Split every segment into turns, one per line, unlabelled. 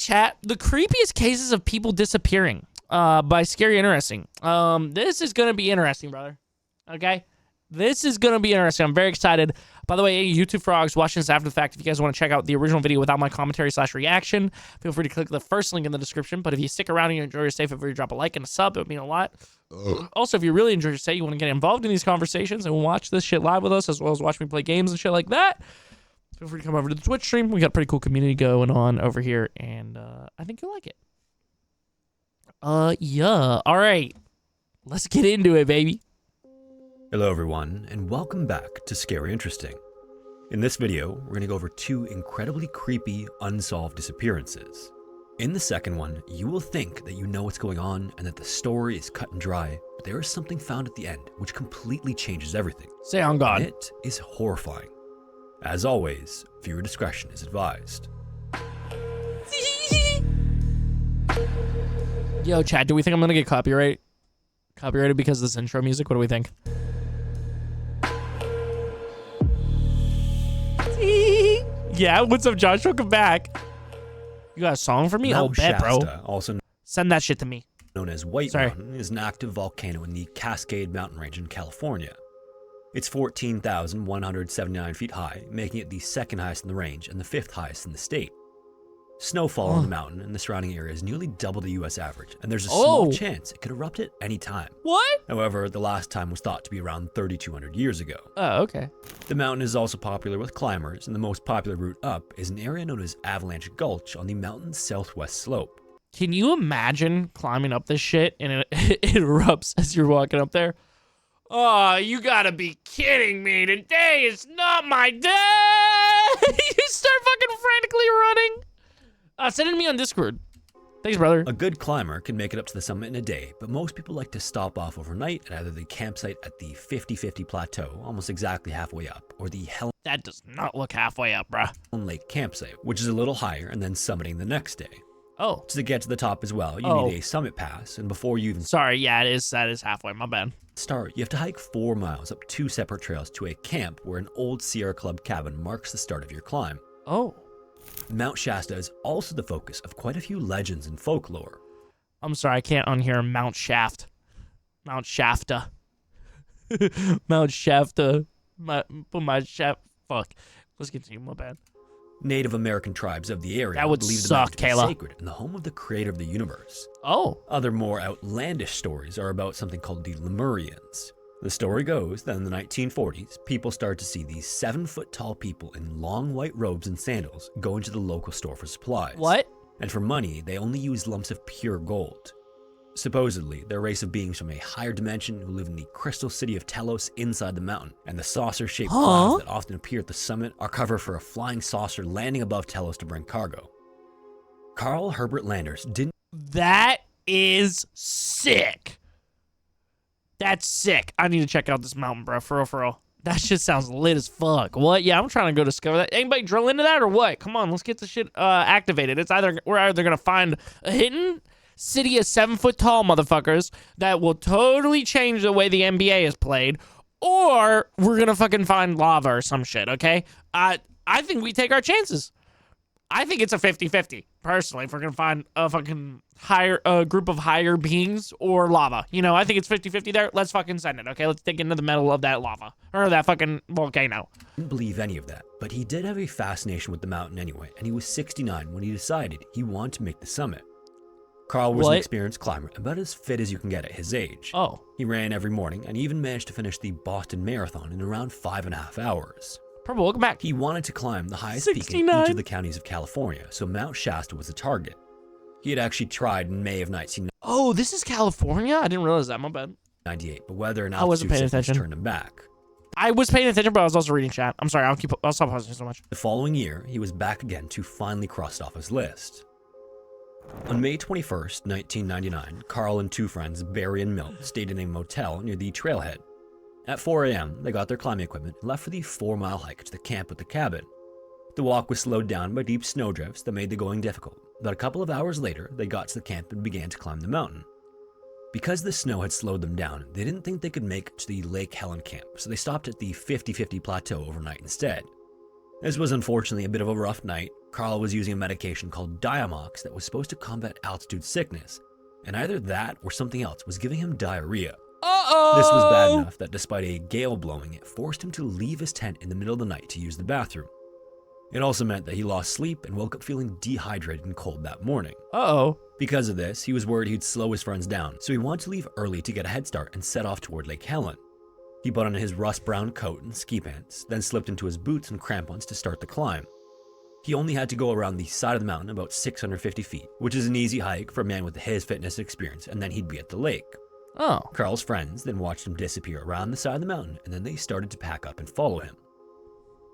chat, The Creepiest Cases of People Disappearing by Scary Interesting. This is going to be interesting, brother. Okay? This is going to be interesting. I'm very excited. By the way, hey, YouTube frogs watching this after the fact, if you guys want to check out the original video without my commentary / reaction, feel free to click the first link in the description. But if you stick around and you enjoy your stay, feel free to drop a like and a sub. It would mean a lot. Also, if you really enjoy your stay, you want to get involved in these conversations and watch this shit live with us, as well as watch me play games and shit like that, feel free to come over to the Twitch stream. We got a pretty cool community going on over here, and I think you'll like it. Yeah. All right. Let's get into it, baby.
Hello everyone, and welcome back to Scary Interesting. In this video, we're going to go over two incredibly creepy, unsolved disappearances. In the second one, you will think that you know what's going on and that the story is cut and dry, but there is something found at the end which completely changes everything.
Say on God.
And it is horrifying. As always, viewer discretion is advised.
Yo, chat, do we think I'm going to get copyrighted because of this intro music? What do we think? Yeah, what's up, Josh? Welcome back. You got a song for me?
Mount
Bet, bro.
Shasta, also
Send that shit to me.
known as White Mountain, is an active volcano in the Cascade Mountain Range in California. It's 14,179 feet high, making it the second highest in the range and the fifth highest in the state. Snowfall on the mountain and the surrounding area is nearly double the US average, and there's a small chance it could erupt at any time.
What?
However, the last time was thought to be around 3,200 years ago.
Oh, okay.
The mountain is also popular with climbers, and the most popular route up is an area known as Avalanche Gulch on the mountain's southwest slope.
Can you imagine climbing up this shit and it erupts as you're walking up there? Oh, you gotta be kidding me. Today is not my day. You start fucking frantically running. Send it to me on Discord. Thanks, brother.
A good climber can make it up to the summit in a day, but most people like to stop off overnight at either the campsite at the 50-50 Plateau, almost exactly halfway up, or the Helen
That does not look halfway up, bruh.
Lake campsite, which is a little higher, and then summiting the next day.
Oh.
To get to the top as well, you need a summit pass, and before you even
Sorry, yeah, that is halfway. My bad.
start, you have to hike 4 miles up 2 separate trails to a camp where an old Sierra Club cabin marks the start of your climb.
Oh.
Mount Shasta is also the focus of quite a few legends and folklore.
I'm sorry, I can't unhear Mount Shaft. Mount Shafta. Mount Shafta. My shaft. Fuck. Let's continue. My bad.
Native American tribes of the area
That would
believe the
suck,
mountain to be
Kayla.
sacred and the home of the creator of the universe.
Oh.
Other more outlandish stories are about something called the Lemurians. The story goes that in the 1940s, people started to see these 7-foot-tall people in long white robes and sandals go into the local store for supplies.
What?
And for money, they only used lumps of pure gold. Supposedly, they're a race of beings from a higher dimension who live in the crystal city of Telos inside the mountain, and the saucer-shaped clouds that often appear at the summit are cover for a flying saucer landing above Telos to bring cargo. Carl Herbert Landers didn't.
That is sick. That's sick. I need to check out this mountain, bro. For real, for real. That shit sounds lit as fuck. What? Yeah, I'm trying to go discover that. Anybody drill into that or what? Come on, let's get the shit activated. We're either gonna find a hidden city of 7-foot tall motherfuckers that will totally change the way the NBA is played, or we're gonna fucking find lava or some shit. Okay? I think we take our chances. I think it's a 50-50, personally, if we're going to find a fucking group of higher beings or lava. You know, I think it's 50-50 there. Let's fucking send it, okay? Let's dig into the middle of that lava. Or that fucking volcano.
Didn't believe any of that, but he did have a fascination with the mountain anyway, and he was 69 when he decided he wanted to make the summit. Carl was an experienced climber, about as fit as you can get at his age.
Oh.
He ran every morning and even managed to finish the Boston Marathon in around 5.5 hours.
Purple, welcome back.
He wanted to climb the highest peak in each of the counties of California, so Mount Shasta was the target. He had actually tried in May of 1998,
Oh, this is California? I didn't realize that. My bad.
but weather and
I wasn't
altitude
paying
sickness
attention.
turned him back.
I was paying attention, but I was also reading chat. I'm sorry. I'll stop pausing so much.
The following year, he was back again to finally cross it off his list. On May 21st, 1999, Carl and 2 friends, Barry and Milt, stayed in a motel near the trailhead. At 4 a.m., they got their climbing equipment and left for the 4-mile hike to the camp with the cabin. The walk was slowed down by deep snowdrifts that made the going difficult, but a couple of hours later, they got to the camp and began to climb the mountain. Because the snow had slowed them down, they didn't think they could make it to the Lake Helen camp, so they stopped at the 50-50 Plateau overnight instead. This was unfortunately a bit of a rough night. Carl was using a medication called Diamox that was supposed to combat altitude sickness, and either that or something else was giving him diarrhea. This was bad enough that despite a gale blowing, it forced him to leave his tent in the middle of the night to use the bathroom. It also meant that he lost sleep and woke up feeling dehydrated and cold that morning. Because of this, he was worried he'd slow his friends down, so he wanted to leave early to get a head start and set off toward Lake Helen. He put on his rust-brown coat and ski pants, then slipped into his boots and crampons to start the climb. He only had to go around the side of the mountain about 650 feet, which is an easy hike for a man with his fitness experience, and then he'd be at the lake. Carl's friends then watched him disappear around the side of the mountain, and then they started to pack up and follow him.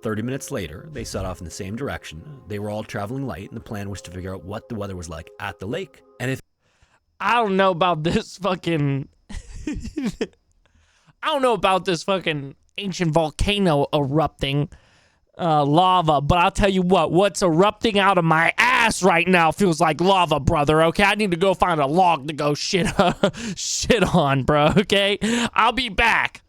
30 minutes later, they set off in the same direction. They were all traveling light, and the plan was to figure out what the weather was like at the lake, and if...
I don't know about this fucking... I don't know about this fucking ancient volcano erupting lava, but I'll tell you what's erupting out of my ass right now feels like lava, brother, okay? I need to go find a log to go shit on, bro, okay? I'll be back.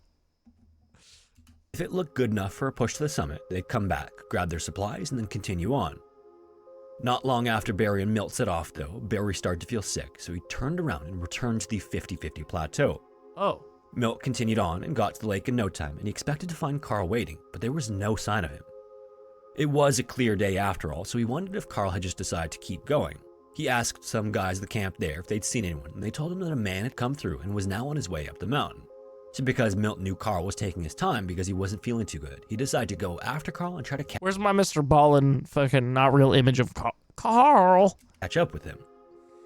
If it looked good enough for a push to the summit, they'd come back, grab their supplies, and then continue on. Not long after Barry and Milt set off, though, Barry started to feel sick, so he turned around and returned to the 50-50 plateau. Milt continued on and got to the lake in no time, and he expected to find Carl waiting, but there was no sign of him. It was a clear day after all, so he wondered if Carl had just decided to keep going. He asked some guys at the camp there if they'd seen anyone, and they told him that a man had come through and was now on his way up the mountain. So because Milt knew Carl was taking his time because he wasn't feeling too good, he decided to go after Carl and try to
Where's my Mr. Ballin fucking not real image of Carl?
Catch up with him.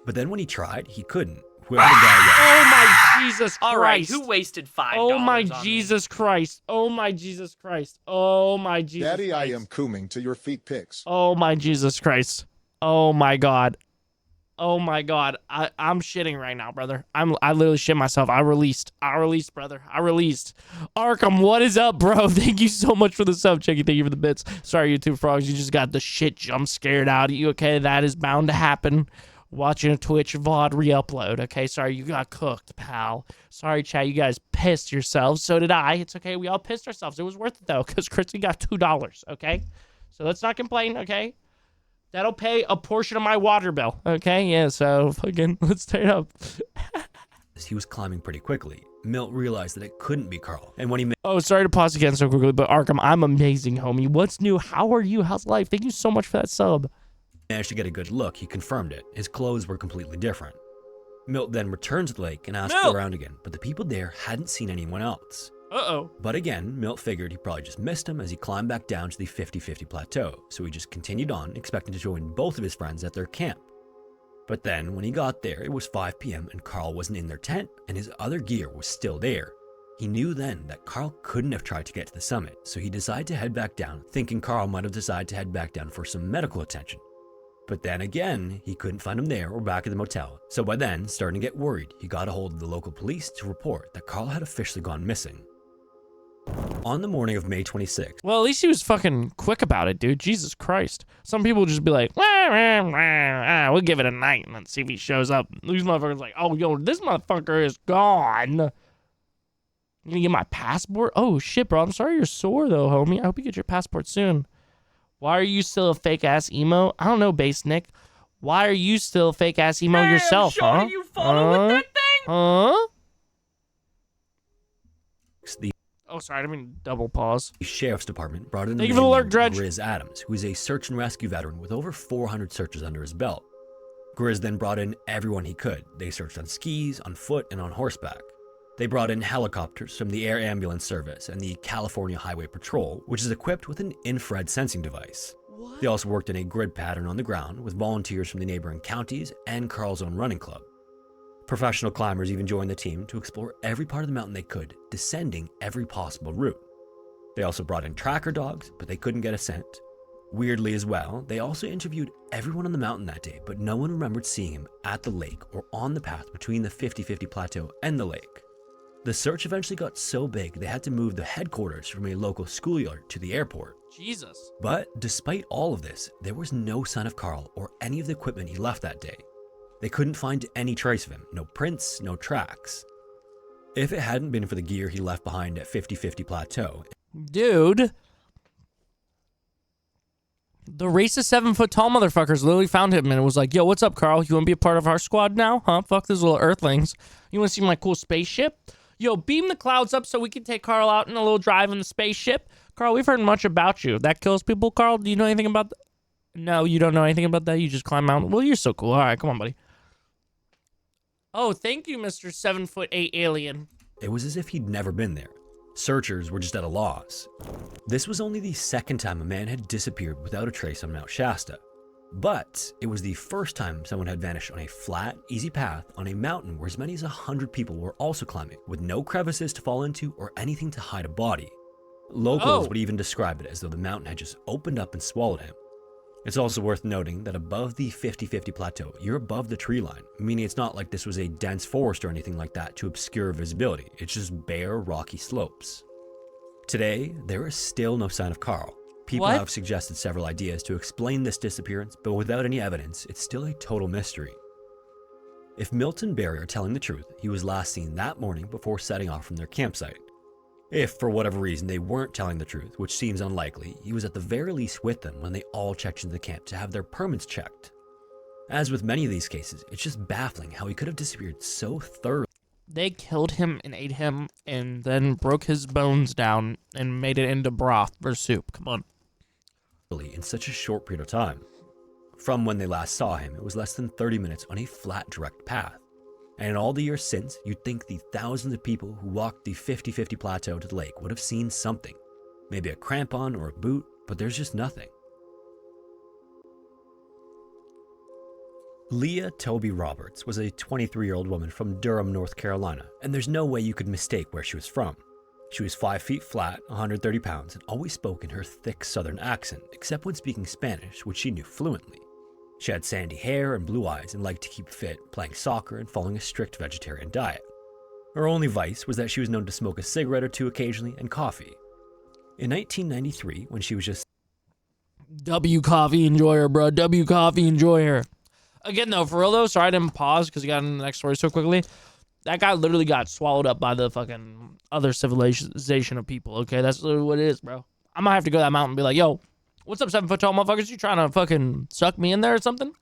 But then when he tried, he couldn't. Whoever the guy was.
Oh my Jesus Christ.
All right, who wasted $5
Oh my
on
Jesus Christ. Oh my Jesus Christ. Oh my Jesus
Daddy,
Christ.
I am cooming to your feet pics.
Oh my Jesus Christ. Oh my God. Oh my God. I'm shitting right now, brother. I literally shit myself. I released, brother. I released. Arkham, what is up, bro? Thank you so much for the sub, Checky. Thank you for the bits. Sorry, YouTube frogs. You just got the shit jump scared out of you, okay? That is bound to happen. Watching a Twitch VOD re-upload, okay? Sorry, you got cooked, pal. Sorry, chat, you guys pissed yourselves. So did I. It's okay. We all pissed ourselves. It was worth it, though, because Chrissy got $2, okay? So let's not complain, okay? That'll pay a portion of my water bill, okay? Yeah, so fucking let's stay up.
As he was climbing pretty quickly, Milt realized that it couldn't be Carl. And when he
Oh, sorry to pause again so quickly, but Arkham, I'm amazing, homie. What's new? How are you? How's life? Thank you so much for that sub.
managed to get a good look, he confirmed it. His clothes were completely different. Milt then returned to the lake and asked around again, but the people there hadn't seen anyone else. But again, Milt figured he probably just missed him as he climbed back down to the 50-50 plateau, so he just continued on, expecting to join both of his friends at their camp. But then, when he got there, it was 5 p.m. and Carl wasn't in their tent, and his other gear was still there. He knew then that Carl couldn't have tried to get to the summit, so he decided to head back down, thinking Carl might have decided to head back down for some medical attention. But then again, he couldn't find him there or back at the motel, so by then, starting to get worried, he got a hold of the local police to report that Carl had officially gone missing. On the morning of May 26th.
Well, at least he was fucking quick about it, dude. Jesus Christ. Some people just be like, we'll give it a night and let's see if he shows up. These motherfuckers like, oh, yo, this motherfucker is gone. You gonna get my passport? Oh, shit, bro. I'm sorry you're sore, though, homie. I hope you get your passport soon. Why are you still a fake-ass emo? I don't know, Base Nick. Why are you still a fake-ass emo yourself,
Shorty,
huh?
you follow with that thing?
Huh?
The
Oh, sorry, I didn't mean to double pause.
sheriff's department brought in
Thank you for the alert, Dredge.
Grizz Adams, who is a search and rescue veteran with over 400 searches under his belt. Grizz then brought in everyone he could. They searched on skis, on foot, and on horseback. They brought in helicopters from the Air Ambulance Service and the California Highway Patrol, which is equipped with an infrared sensing device.
What?
They also worked in a grid pattern on the ground with volunteers from the neighboring counties and Carl's own running club. Professional climbers even joined the team to explore every part of the mountain they could, descending every possible route. They also brought in tracker dogs, but they couldn't get a scent. Weirdly as well, they also interviewed everyone on the mountain that day, but no one remembered seeing him at the lake or on the path between the 50-50 plateau and the lake. The search eventually got so big they had to move the headquarters from a local schoolyard to the airport.
Jesus.
But despite all of this, there was no sign of Carl or any of the equipment he left that day. They couldn't find any trace of him, no prints, no tracks. If it hadn't been for the gear he left behind at 50-50 Plateau.
Dude. The racist 7-foot-tall motherfuckers literally found him and it was like, yo, what's up, Carl? You want to be a part of our squad now? Huh? Fuck these little earthlings. You want to see my cool spaceship? Yo, beam the clouds up so we can take Carl out in a little drive in the spaceship. Carl, we've heard much about you. That kills people, Carl? Do you know anything about that? No, you don't know anything about that? You just climb mountain? Well, you're so cool. All right, come on, buddy. Oh, thank you, Mr. 7'8" alien.
It was as if he'd never been there. Searchers were just at a loss. This was only the second time a man had disappeared without a trace on Mount Shasta. But it was the first time someone had vanished on a flat, easy path on a mountain where as many as 100 people were also climbing, with no crevices to fall into or anything to hide a body. Locals would even describe it as though the mountain had just opened up and swallowed him. It's also worth noting that above the 50-50 plateau, you're above the tree line, meaning it's not like this was a dense forest or anything like that to obscure visibility. It's just bare, rocky slopes. Today, there is still no sign of Carl. People have suggested several ideas to explain this disappearance, but without any evidence, it's still a total mystery. If Milt and Barry are telling the truth, he was last seen that morning before setting off from their campsite. If, for whatever reason, they weren't telling the truth, which seems unlikely, he was at the very least with them when they all checked into the camp to have their permits checked. As with many of these cases, it's just baffling how he could have disappeared so thoroughly.
They killed him and ate him and then broke his bones down and made it into broth or soup. Come on.
In such a short period of time. From when they last saw him, it was less than 30 minutes on a flat, direct path. And in all the years since, you'd think the thousands of people who walked the 50-50 plateau to the lake would have seen something. Maybe a crampon or a boot, but there's just nothing. Leah Toby Roberts was a 23-year-old woman from Durham, North Carolina, and there's no way you could mistake where she was from. She was 5 feet flat, 130 pounds, and always spoke in her thick southern accent, except when speaking Spanish, which she knew fluently. She had sandy hair and blue eyes and liked to keep fit, playing soccer and following a strict vegetarian diet. Her only vice was that she was known to smoke a cigarette or two occasionally and coffee. In 1993, when she was just
W coffee enjoyer, bro. W coffee enjoyer. Again, though, for real, though, sorry I didn't pause because you got into the next story so quickly. That guy literally got swallowed up by the fucking other civilization of people, okay? That's literally what it is, bro. I might have to go to that mountain and be like, yo, what's up, 7-foot-tall motherfuckers? You trying to fucking suck me in there or something?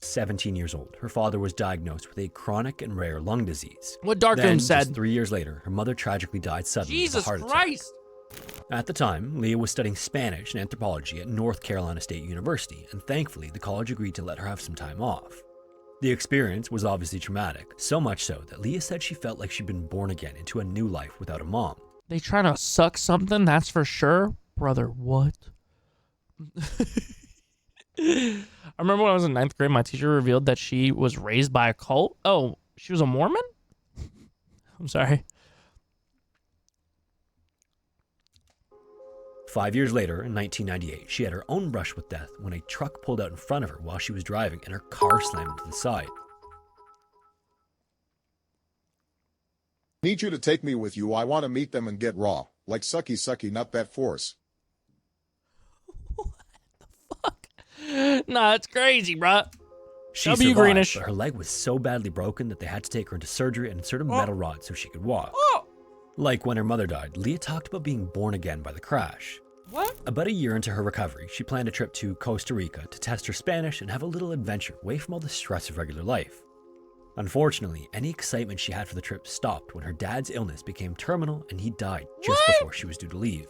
17 years old, her father was diagnosed with a chronic and rare lung disease.
What Darkroom said.
Just 3 years later, her mother tragically died suddenly of a
Jesus
heart attack.
Christ!
At the time, Leah was studying Spanish and anthropology at North Carolina State University, and thankfully, the college agreed to let her have some time off. The experience was obviously traumatic, so much so that Leah said she felt like she'd been born again into a new life without a mom.
They trying to suck something, that's for sure. Brother, what? I remember when I was in 9th grade, my teacher revealed that she was raised by a cult. Oh, she was a Mormon? I'm sorry.
5 years later, in 1998, she had her own brush with death when a truck pulled out in front of her while she was driving and her car slammed to the side.
Need you to take me with you. I want to meet them and get raw. Like sucky sucky, not that force.
Nah, it's crazy, bro.
She
W
survived,
Greenish.
but her leg was so badly broken that they had to take her into surgery and insert a metal rod so she could walk. Like when her mother died, Leah talked about being born again by the crash.
What?
About a year into her recovery, she planned a trip to Costa Rica to test her Spanish and have a little adventure away from all the stress of regular life. Unfortunately, any excitement she had for the trip stopped when her dad's illness became terminal and he died just before she was due to leave.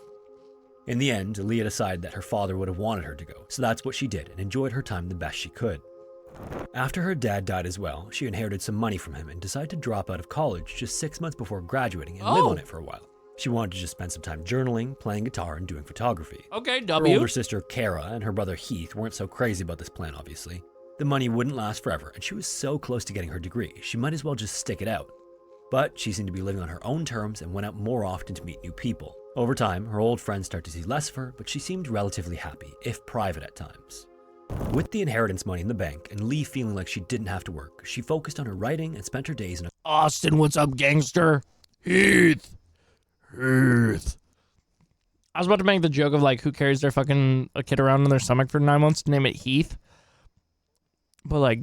In the end, Leah decided that her father would have wanted her to go, so that's what she did and enjoyed her time the best she could. After her dad died as well, she inherited some money from him and decided to drop out of college just 6 months before graduating and live on it for a while. She wanted to just spend some time journaling, playing guitar, and doing photography.
Okay,
Her
W.
older sister, Kara, and her brother, Heath, weren't so crazy about this plan, obviously. The money wouldn't last forever, and she was so close to getting her degree, she might as well just stick it out. But she seemed to be living on her own terms and went out more often to meet new people. Over time, her old friends started to see less of her, but she seemed relatively happy, if private at times. With the inheritance money in the bank and Lee feeling like she didn't have to work, she focused on her writing and spent her days in a
Austin, what's up, gangster? Heath. Heath. I was about to make the joke of like who carries their fucking a kid around in their stomach for 9 months to name it Heath. But like,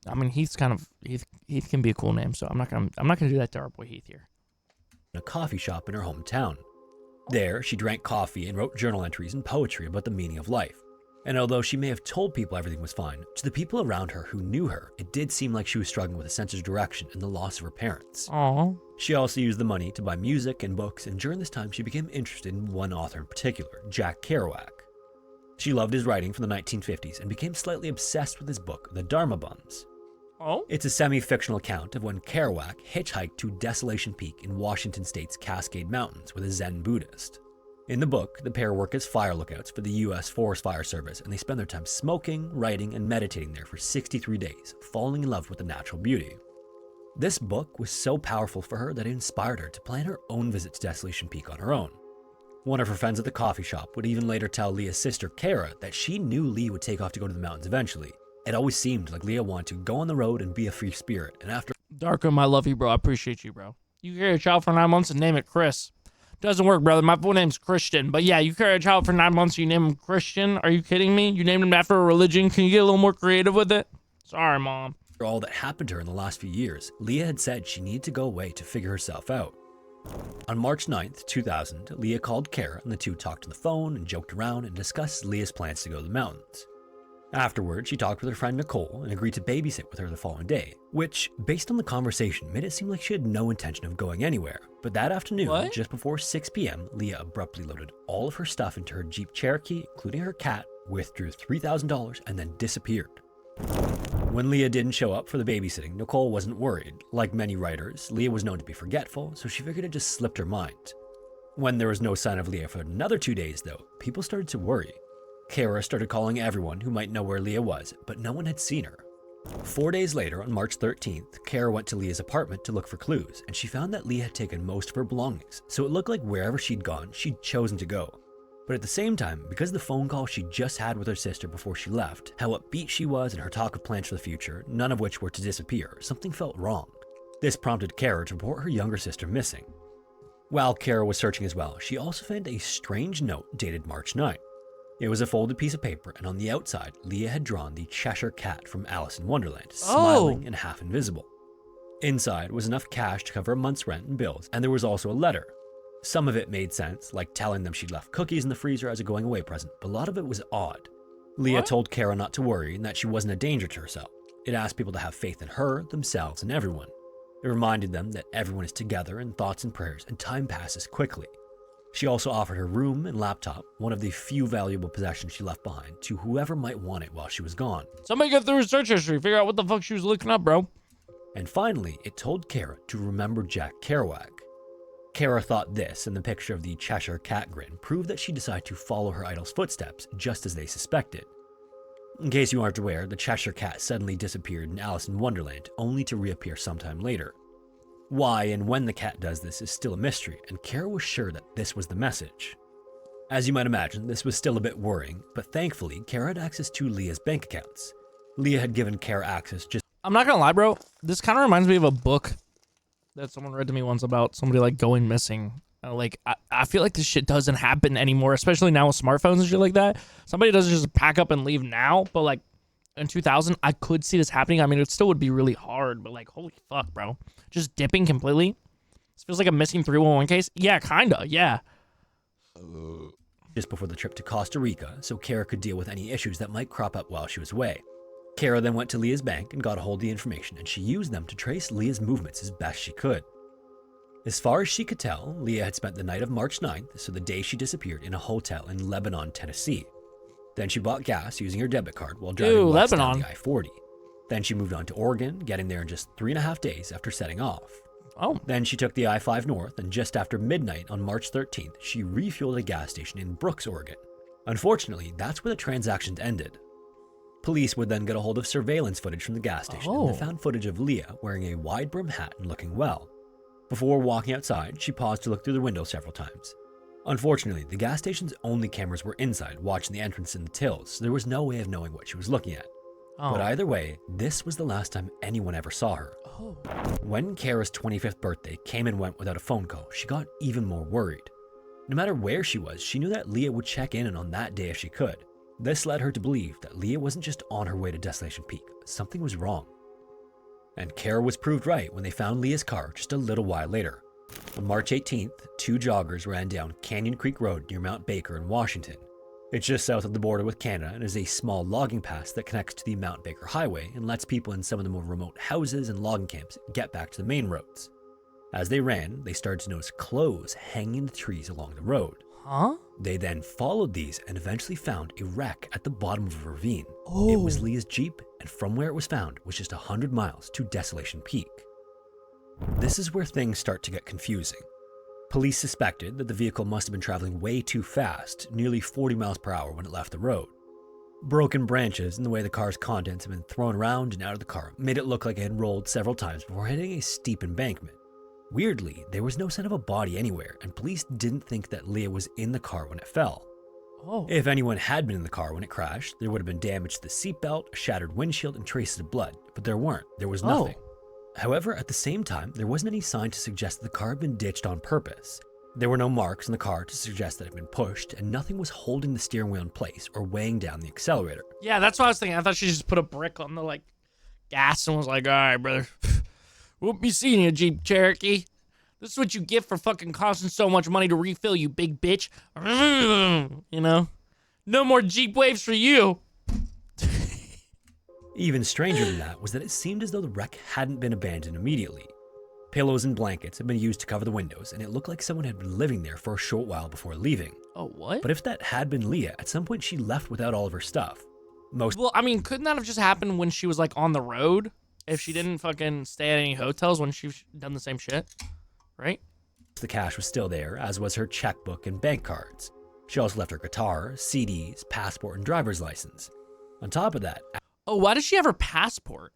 I mean, Heath's kind of Heath can be a cool name, so I'm not gonna do that to our boy Heath here.
coffee shop in her hometown. There, she drank coffee and wrote journal entries and poetry about the meaning of life. And although she may have told people everything was fine, to the people around her who knew her, it did seem like she was struggling with a sense of direction and the loss of her parents.
Aww.
She also used the money to buy music and books, and during this time she became interested in one author in particular, Jack Kerouac. She loved his writing from the 1950s and became slightly obsessed with his book, The Dharma Bums.
Oh?
It's a semi-fictional account of when Kerouac hitchhiked to Desolation Peak in Washington State's Cascade Mountains with a Zen Buddhist. In the book, the pair work as fire lookouts for the U.S. Forest Fire Service, and they spend their time smoking, writing, and meditating there for 63 days, falling in love with the natural beauty. This book was so powerful for her that it inspired her to plan her own visit to Desolation Peak on her own. One of her friends at the coffee shop would even later tell Leah's sister, Kara, that she knew Leah would take off to go to the mountains eventually. It always seemed like Leah wanted to go on the road and be a free spirit, and after—
Darkham, I love you, bro. I appreciate you, bro. You carry a child for 9 months and name it Chris. Doesn't work, brother. My full name's Christian. But yeah, you carry a child for 9 months, you name him Christian? Are you kidding me? You named him after a religion? Can you get a little more creative with it? Sorry, Mom.
all that happened to her in the last few years, Leah had said she needed to go away to figure herself out. On March 9th, 2000, Leah called Kara and the two talked on the phone and joked around and discussed Leah's plans to go to the mountains. Afterward, she talked with her friend Nicole and agreed to babysit with her the following day, which, based on the conversation, made it seem like she had no intention of going anywhere. But that afternoon, just before 6 p.m., Leah abruptly loaded all of her stuff into her Jeep Cherokee, including her cat, withdrew $3,000, and then disappeared. When Leah didn't show up for the babysitting, Nicole wasn't worried. Like many writers, Leah was known to be forgetful, so she figured it just slipped her mind. When there was no sign of Leah for another 2 days, though, people started to worry. Kara started calling everyone who might know where Leah was, but no one had seen her. 4 days later, on March 13th, Kara went to Leah's apartment to look for clues, and she found that Leah had taken most of her belongings, so it looked like wherever she'd gone, she'd chosen to go. But at the same time, because of the phone call she just had with her sister before she left, how upbeat she was, and her talk of plans for the future, none of which were to disappear, something felt wrong. This prompted Kara to report her younger sister missing. While Kara was searching as well, she also found a strange note dated March 9th. It was a folded piece of paper, and on the outside, Leah had drawn the Cheshire Cat from Alice in Wonderland, smiling and half invisible. Inside was enough cash to cover a month's rent and bills, and there was also a letter. Some of it made sense, like telling them she'd left cookies in the freezer as a going-away present, but a lot of it was odd. Leah told Kara not to worry and that she wasn't a danger to herself. It asked people to have faith in her, themselves, and everyone. It reminded them that everyone is together in thoughts and prayers, and time passes quickly. She also offered her room and laptop, one of the few valuable possessions she left behind, to whoever might want it while she was gone.
Somebody get through her search history, figure out what the fuck she was looking up, bro.
And finally, it told Kara to remember Jack Kerouac. Kara thought this and the picture of the Cheshire Cat grin proved that she decided to follow her idol's footsteps, just as they suspected. In case you aren't aware, the Cheshire Cat suddenly disappeared in Alice in Wonderland, only to reappear sometime later. Why and when the cat does this is still a mystery, and Kara was sure that this was the message. As you might imagine, this was still a bit worrying, but thankfully, Kara had access to Leah's bank accounts. Leah had given Kara access just—
I'm not gonna lie, bro. This kind of reminds me of a book that someone read to me once about somebody like going missing. I feel like this shit doesn't happen anymore, especially now with smartphones and shit like that. Somebody doesn't just pack up and leave now, but like in 2000, I could see this happening. I mean, it still would be really hard, but like, holy fuck, bro. Just dipping completely. This feels like a missing 311 case. Yeah, kinda, yeah.
just before the trip to Costa Rica, so Kara could deal with any issues that might crop up while she was away. Kara then went to Leah's bank and got a hold of the information, and she used them to trace Leah's movements as best she could. As far as she could tell, Leah had spent the night of March 9th, so the day she disappeared, in a hotel in Lebanon, Tennessee. Then she bought gas using her debit card while driving west down the I-40. Then she moved on to Oregon, getting there in just 3.5 days after setting off. Then she took the I-5 north, and just after midnight on March 13th, she refueled at a gas station in Brooks, Oregon. Unfortunately, that's where the transactions ended. Police would then get a hold of surveillance footage from the gas station, and they found footage of Leah wearing a wide-brim hat and looking well. Before walking outside, she paused to look through the window several times. Unfortunately, the gas station's only cameras were inside, watching the entrance and the tills, so there was no way of knowing what she was looking at. But either way, this was the last time anyone ever saw her. When Kara's 25th birthday came and went without a phone call, she got even more worried. No matter where she was, she knew that Leah would check in on that day if she could. This led her to believe that Leah wasn't just on her way to Desolation Peak. Something was wrong. And Kara was proved right when they found Leah's car just a little while later. On March 18th, two joggers ran down Canyon Creek Road near Mount Baker in Washington. It's just south of the border with Canada and is a small logging pass that connects to the Mount Baker Highway and lets people in some of the more remote houses and logging camps get back to the main roads. As they ran, they started to notice clothes hanging in the trees along the road.
Huh?
They then followed these and eventually found a wreck at the bottom of a ravine.
Oh.
It was Leah's Jeep, and from where it was found was just 100 miles to Desolation Peak. This is where things start to get confusing. Police suspected that the vehicle must have been traveling way too fast, nearly 40 miles per hour when it left the road. Broken branches and the way the car's contents had been thrown around and out of the car made it look like it had rolled several times before hitting a steep embankment. Weirdly, there was no sign of a body anywhere, and police didn't think that Leah was in the car when it fell.
Oh.
If anyone had been in the car when it crashed, there would have been damage to the seatbelt, a shattered windshield, and traces of blood, but there weren't. There was nothing. However, at the same time, there wasn't any sign to suggest that the car had been ditched on purpose. There were no marks in the car to suggest that it had been pushed, and nothing was holding the steering wheel in place or weighing down the accelerator.
Yeah, that's what I was thinking. I thought she just put a brick on the gas and was like, all right, brother. Won't be seeing you, Jeep Cherokee. This is what you get for fucking costing so much money to refill, you big bitch. You know? No more Jeep waves for you.
Even stranger than that was that it seemed as though the wreck hadn't been abandoned immediately. Pillows and blankets had been used to cover the windows, and it looked like someone had been living there for a short while before leaving.
Oh, what?
But if that had been Leah, at some point she left without all of her stuff.
Well, I mean, couldn't that have just happened when she was on the road? If she didn't fucking stay at any hotels when she's done the same shit? Right?
The cash was still there, as was her checkbook and bank cards. She also left her guitar, CDs, passport, and driver's license. On top of that...
Oh, why does she have her passport?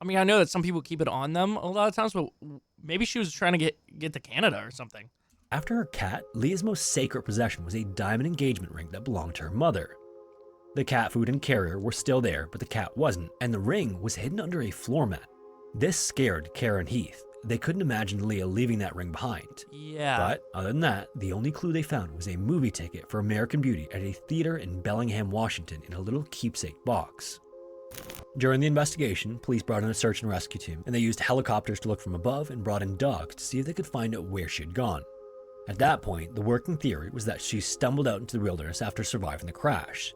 I mean, I know that some people keep it on them a lot of times, but maybe she was trying to get to Canada or something.
After her cat, Leah's most sacred possession was a diamond engagement ring that belonged to her mother. The cat food and carrier were still there, but the cat wasn't, and the ring was hidden under a floor mat. This scared Kara and Heath. They couldn't imagine Leah leaving that ring behind.
Yeah.
But other than that, the only clue they found was a movie ticket for American Beauty at a theater in Bellingham, Washington in a little keepsake box. During the investigation, police brought in a search and rescue team, and they used helicopters to look from above and brought in dogs to see if they could find out where she had gone. At that point, the working theory was that she stumbled out into the wilderness after surviving the crash.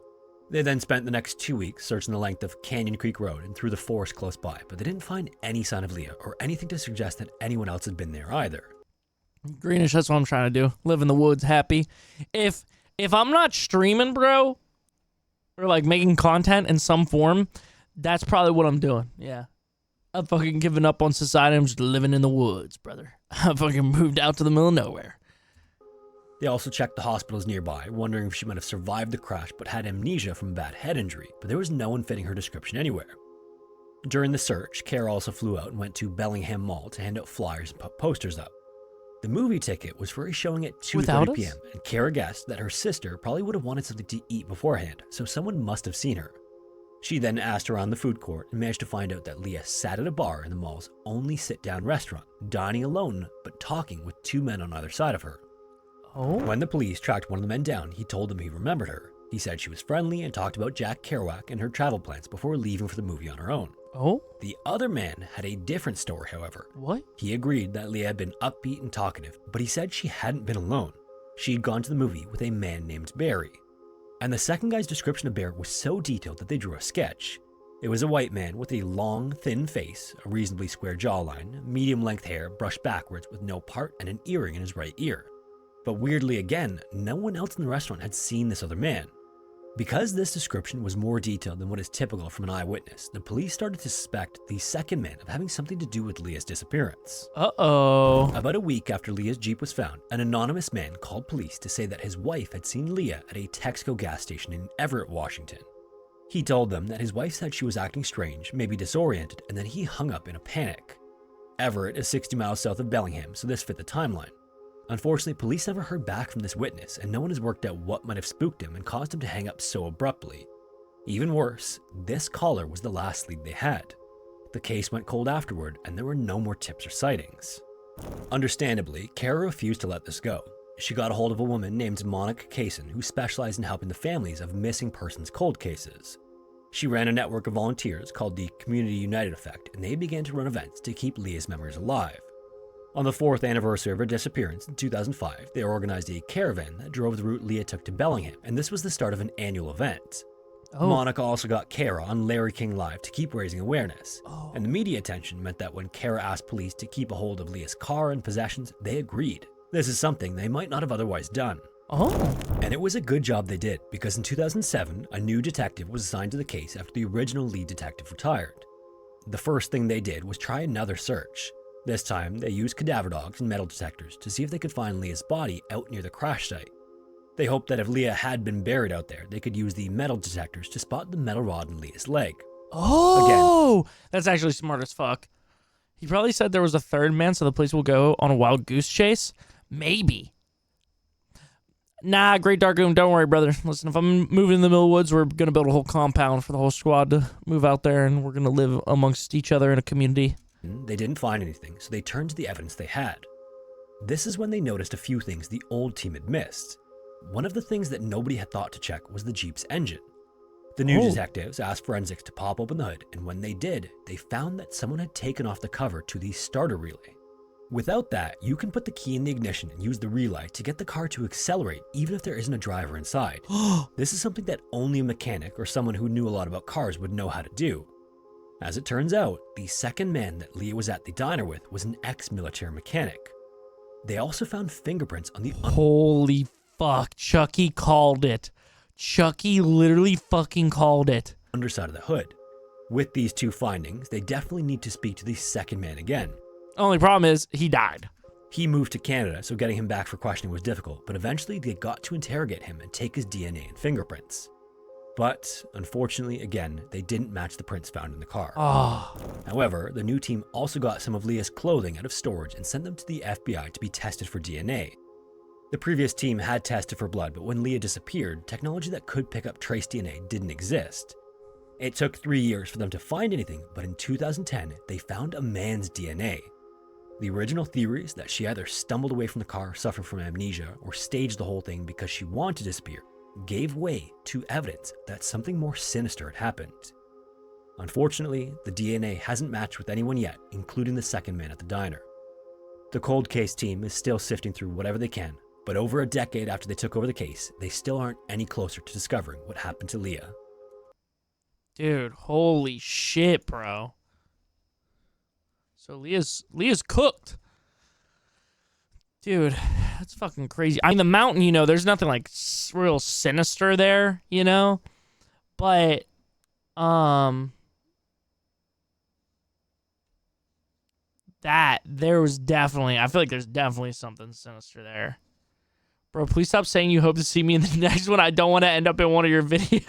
They then spent the next 2 weeks searching the length of Canyon Creek Road and through the forest close by, but they didn't find any sign of Leah or anything to suggest that anyone else had been there either.
Greenish, that's what I'm trying to do. Live in the woods happy. If I'm not streaming, bro, or making content in some form, that's probably what I'm doing. Yeah. I've fucking given up on society. I'm just living in the woods, brother. I fucking moved out to the middle of nowhere.
They also checked the hospitals nearby, wondering if she might have survived the crash but had amnesia from a bad head injury, but there was no one fitting her description anywhere. During the search, Kara also flew out and went to Bellingham Mall to hand out flyers and put posters up. The movie ticket was for a showing at 2:30 p.m., and Kara guessed that her sister probably would have wanted something to eat beforehand, so someone must have seen her. She then asked around the food court and managed to find out that Leah sat at a bar in the mall's only sit-down restaurant, dining alone but talking with two men on either side of her.
Oh?
When the police tracked one of the men down, he told them he remembered her. He said she was friendly and talked about Jack Kerouac and her travel plans before leaving for the movie on her own.
Oh?
The other man had a different story, however.
What?
He agreed that Leah had been upbeat and talkative, but he said she hadn't been alone. She'd gone to the movie with a man named Barry. And the second guy's description of Barry was so detailed that they drew a sketch. It was a white man with a long, thin face, a reasonably square jawline, medium-length hair brushed backwards with no part, and an earring in his right ear. But weirdly again, no one else in the restaurant had seen this other man. Because this description was more detailed than what is typical from an eyewitness, the police started to suspect the second man of having something to do with Leah's disappearance.
Uh-oh.
About a week after Leah's Jeep was found, an anonymous man called police to say that his wife had seen Leah at a Texaco gas station in Everett, Washington. He told them that his wife said she was acting strange, maybe disoriented, and then he hung up in a panic. Everett is 60 miles south of Bellingham, so this fit the timeline. Unfortunately, police never heard back from this witness, and no one has worked out what might have spooked him and caused him to hang up so abruptly. Even worse, this caller was the last lead they had. The case went cold afterward, and there were no more tips or sightings. Understandably, Kara refused to let this go. She got a hold of a woman named Monica Kaysen, who specialized in helping the families of missing persons cold cases. She ran a network of volunteers called the Community United Effect, and they began to run events to keep Leah's memories alive. On the 4th anniversary of her disappearance in 2005, they organized a caravan that drove the route Leah took to Bellingham, and this was the start of an annual event.
Oh.
Monica also got Kara on Larry King Live to keep raising awareness, and the media attention meant that when Kara asked police to keep a hold of Leah's car and possessions, they agreed. This is something they might not have otherwise done.
Oh.
And it was a good job they did, because in 2007, a new detective was assigned to the case after the original lead detective retired. The first thing they did was try another search. This time, they used cadaver dogs and metal detectors to see if they could find Leah's body out near the crash site. They hoped that if Leah had been buried out there, they could use the metal detectors to spot the metal rod in Leah's leg.
Oh, that's actually smart as fuck. He probably said there was a third man, so the police will go on a wild goose chase. Maybe. Nah, Great Darkoon, don't worry, brother. Listen, if I'm moving in the middle of the woods, we're going to build a whole compound for the whole squad to move out there, and we're going to live amongst each other in a community.
They didn't find anything, so they turned to the evidence they had. This is when they noticed a few things the old team had missed. One of the things that nobody had thought to check was the Jeep's engine. The new detectives asked forensics to pop open the hood, and when they did, they found that someone had taken off the cover to the starter relay. Without that, you can put the key in the ignition and use the relay to get the car to accelerate even if there isn't a driver inside. This is something that only a mechanic or someone who knew a lot about cars would know how to do. As it turns out, the second man that Leah was at the diner with was an ex-military mechanic. They also found fingerprints on the
Holy fuck, Chucky called it. Chucky literally fucking called it.
underside of the hood. With these two findings, they definitely need to speak to the second man again.
Only problem is, he died.
He moved to Canada, so getting him back for questioning was difficult, but eventually they got to interrogate him and take his DNA and fingerprints. But, unfortunately, again, they didn't match the prints found in the car.
Oh.
However, the new team also got some of Leah's clothing out of storage and sent them to the FBI to be tested for DNA. The previous team had tested for blood, but when Leah disappeared, technology that could pick up trace DNA didn't exist. It took 3 years for them to find anything, but in 2010, they found a man's DNA. The original theory is that she either stumbled away from the car suffering from amnesia or staged the whole thing because she wanted to disappear, gave way to evidence that something more sinister had happened. Unfortunately, the DNA hasn't matched with anyone yet, including the second man at the diner. The cold case team is still sifting through whatever they can, but over a decade after they took over the case, they still aren't any closer to discovering what happened to Leah.
Dude, holy shit, bro. So Leah's cooked. Dude, that's fucking crazy. I mean, the mountain, you know, there's nothing like real sinister there, you know? But, there was definitely, I feel like there's definitely something sinister there. Bro, please stop saying you hope to see me in the next one. I don't want to end up in one of your videos.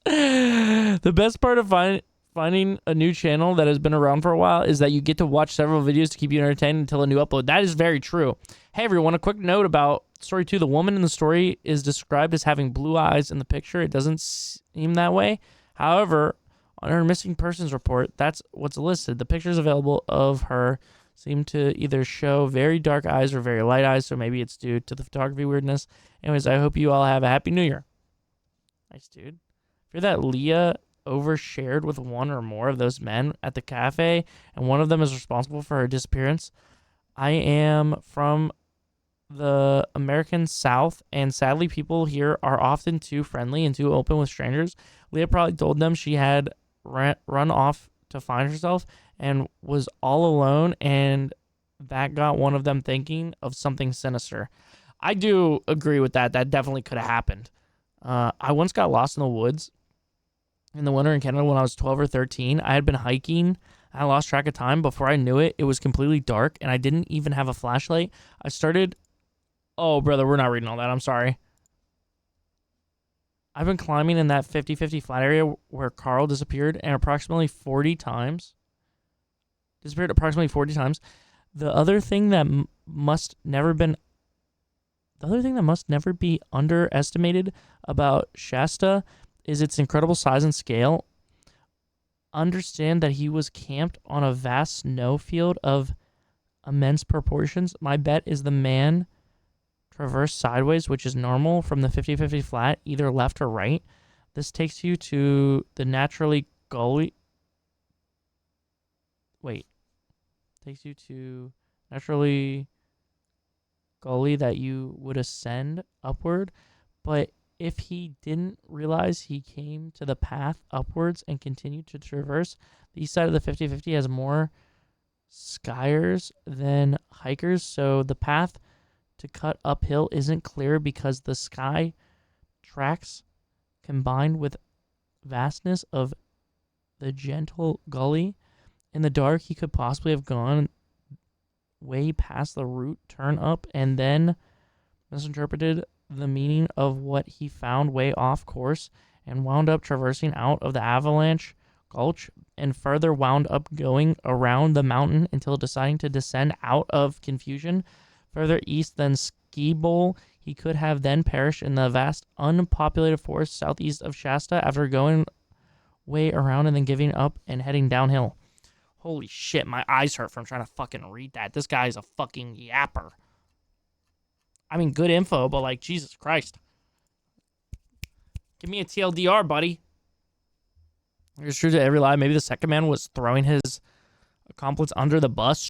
The best part of finding a new channel that has been around for a while is that you get to watch several videos to keep you entertained until a new upload. That is very true. Hey, everyone, a quick note about story 2. The woman in the story is described as having blue eyes in the picture. It doesn't seem that way. However, on her missing persons report, that's what's listed. The pictures available of her seem to either show very dark eyes or very light eyes, so maybe it's due to the photography weirdness. Anyways, I hope you all have a happy new year. Nice, dude. Fear that Leah overshared with one or more of those men at the cafe, and one of them is responsible for her disappearance. I am from the American South, and sadly, people here are often too friendly and too open with strangers. Leah probably told them she had run off to find herself and was all alone, and that got one of them thinking of something sinister. I do agree with that. That definitely could have happened. I once got lost in the woods in the winter in Canada when I was 12 or 13. I had been hiking. I lost track of time. Before I knew it, it was completely dark, and I didn't even have a flashlight. I started... Oh, brother, we're not reading all that. I'm sorry. I've been climbing in that 50-50 flat area where Carl disappeared approximately 40 times. The other thing that must never be underestimated about Shasta is its incredible size and scale. Understand that he was camped on a vast snow field of immense proportions. My bet is the man traversed sideways, which is normal from the 50-50 flat, either left or right. This takes you to the naturally gully... Wait. Takes you to naturally gully that you would ascend upward, but if he didn't realize he came to the path upwards and continued to traverse, the east side of the 50/50 has more skiers than hikers, so the path to cut uphill isn't clear because the sky tracks combined with vastness of the gentle gully. In the dark, he could possibly have gone way past the route turn up and then misinterpreted the meaning of what he found way off course and wound up traversing out of the avalanche gulch and further wound up going around the mountain until deciding to descend out of confusion further east than Ski Bowl. He could have then perished in the vast unpopulated forest southeast of Shasta after going way around and then giving up and heading downhill. Holy shit, my eyes hurt from trying to fucking read that. This guy's a fucking yapper. I mean, good info, but like, Jesus Christ. Give me a TLDR, buddy. It's true to every lie. Maybe the second man was throwing his accomplice under the bus,